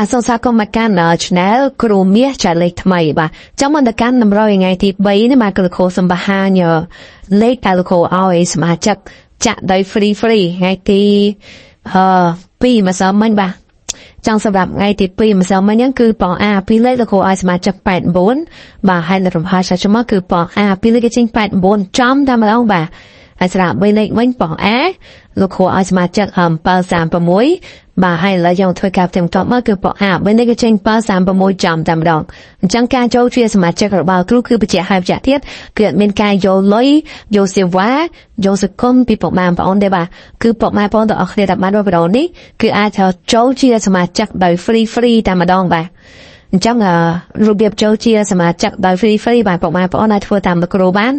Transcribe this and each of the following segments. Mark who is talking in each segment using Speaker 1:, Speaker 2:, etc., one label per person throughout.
Speaker 1: សូមស្វាគមន៍មកកាន់ Channel គ្រូមាសចែកលេខថ្មីបាទចាំមកដល់កាន់តម្រូវថ្ងៃទី3នេះបាទគឺលោកគ្រូសម្បហាញលេខដែលលោកគ្រូឲ្យសមាជិកចាក់ដោយ free ថ្ងៃទី2ម្សិលមិញបាទចាំសម្រាប់ថ្ងៃទី2ម្សិលមិញហ្នឹងគឺបងអា2លេខលោកគ្រូឲ្យសមាជិក89បាទហើយនៅរំហាសាច់មកគឺបងអា2លេខគេចេញ89ចំតែម្ដងបាទហើយស្រាប់3លេខវិញបងអាលោកគ្រូឲ្យសមាជិក736បាទហើយឥឡូវយើងធ្វើការផ្ទេរតបមកគឺបងអា3លេខគេចេញ736ចំតែម្ដងអញ្ចឹងការចូលជាសមាជិករបស់គ្រូគឺបញ្ជាក់ហើយបញ្ជាក់ទៀតគឺអត់មានការយកលុយយកសេវាយកសកុនពីពុកម៉ែបងប្អូនទេបាទគឺពុកម៉ែបងប្អូនទាំងអស់គ្នាដែលបានរកវីដេអូនេះគឺអាចចូលជាសមាជិកដោយ free តែម្ដងបាទអញ្ចឹងរបៀបចូលជាសមាជិកដោយ free បាទពុកម៉ែបងប្អូនអាចធ្វើតាមលោកគ្រូបាន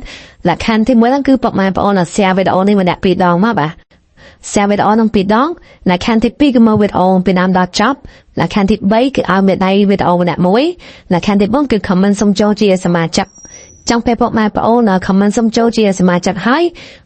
Speaker 1: លក្ខខណ្ឌទី1ហ្នឹងគឺពុកម៉ែបងប្អូនshare វីដេអូនេះម្នាក់2ដងមកបាទshare វីដេអូនឹង2ដងលក្ខខណ្ឌទី2គឺមើលវីដេអូពីដើមដល់ចប់លក្ខខណ្ឌទី3គឺឲ្យមេដៃវីដេអូម្នាក់មួយលក្ខខណ្ឌទី4គឺ comment សុំចូលជាសមាជិកចង់ពេលពុកម៉ែបងប្អូន comment សុំចូលជាសមាជិកហើយ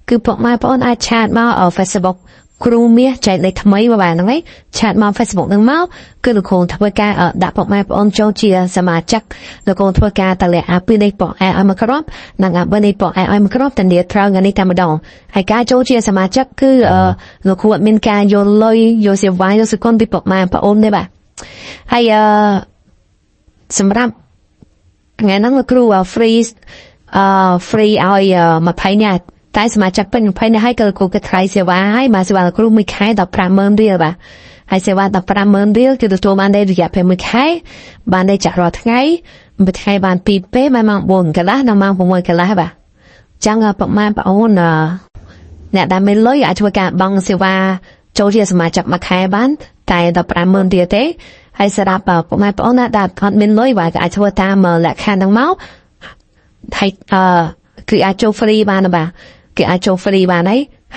Speaker 1: គឺពុកម៉ែបងប្អូនអាចឆាតមក Facebook គ្រូមាសចែកលេខថ្មីបាទហ្នឹងហើយឆាតមក Facebook ហ្នឹងមកគឺលោកគ្រូធ្វើការដាក់ពុកម៉ែបងប្អូនចូលជាសមាជិកលោកគ្រូធ្វើការតលាក់2លេខបងឲ្យមកគ្រាប់និង3លេខបងឲ្យមកគ្រាប់តានីត្រូវថ្ងៃនេះតែម្ដងហើយការចូលជាសមាជិកគឺលោកគ្រូអត់មានការយកលុយយកសេវាយកសកុនពីពុកម៉ែបងប្អូនទេបាទហើយសម្រាប់ថ្ងៃហ្នឹងលោកគ្រូfree ឲ្យ20នាក់តែសមាជិកពេញ20នាក់ហើយក៏គ្រូក៏ថ្លៃសេវាហើយបាទសេវាលោកគ្រូមួយខែ150,000រៀលបាទហើយសេវា150,000រៀលគឺទទួលបានរយៈពេលមួយខែបានតែចាក់រាល់ថ្ងៃមួយថ្ងៃបាន2ពេលបានម៉ោង4កន្លះដល់ម៉ោង6កន្លះបាទចឹងប្រហែលបងអូនអ្នកដែលមានលុយអាចធ្វើការបង់សេវាចូលជាសមាជិកមួយខែបានតែ150,000រៀលទេហើយសម្រាប់ប្រហែលបងអូនដែលអត់មានលុយបាទក៏អាចធ្វើតាមលក្ខខណ្ឌហ្នឹងមកហើយគឺអាចចូល free បានបាទគេអាចចូល free បាន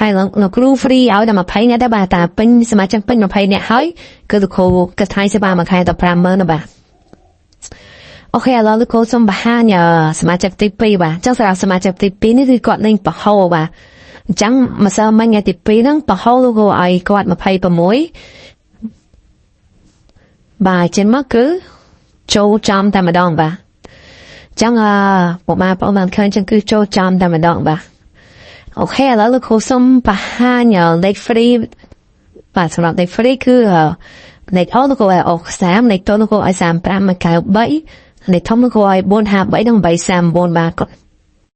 Speaker 1: ហើយលោកគ្រូ free ឲ្យតែ20នាក់ដែរបាទតែពេញសមាជិកពេញ20នាក់ហើយគឺលោកគ្រូក៏ថ្លៃសេវាមួយខែ150,000បាទអូខេឥឡូវលោកគ្រូសូមបង្ហាញសមាជិកទី2បាទអញ្ចឹងសម្រាប់សមាជិកទី2នេះគឺគាត់លេងប្រហោបាទអញ្ចឹងម្សិលមិញថ្ងៃទី2ហ្នឹងប្រហោលោកគ្រូឲ្យគាត់26បាទចេញមកគឺចូលចំតែម្ដងបាទចឹងពុកម៉ែបងប្អូនបានឃើញចឹងគឺចូលចំតែម្ដងបាទអូខេឥឡូវលោកគ្រូសូមបង្ហាញលេខ free បាទសម្រាប់លេខ free គឺលេខអូលោកគ្រូឲ្យអុក30លេខតូលោកគ្រូឲ្យ35 193លេខធំលោកគ្រូឲ្យ453និង839បាទ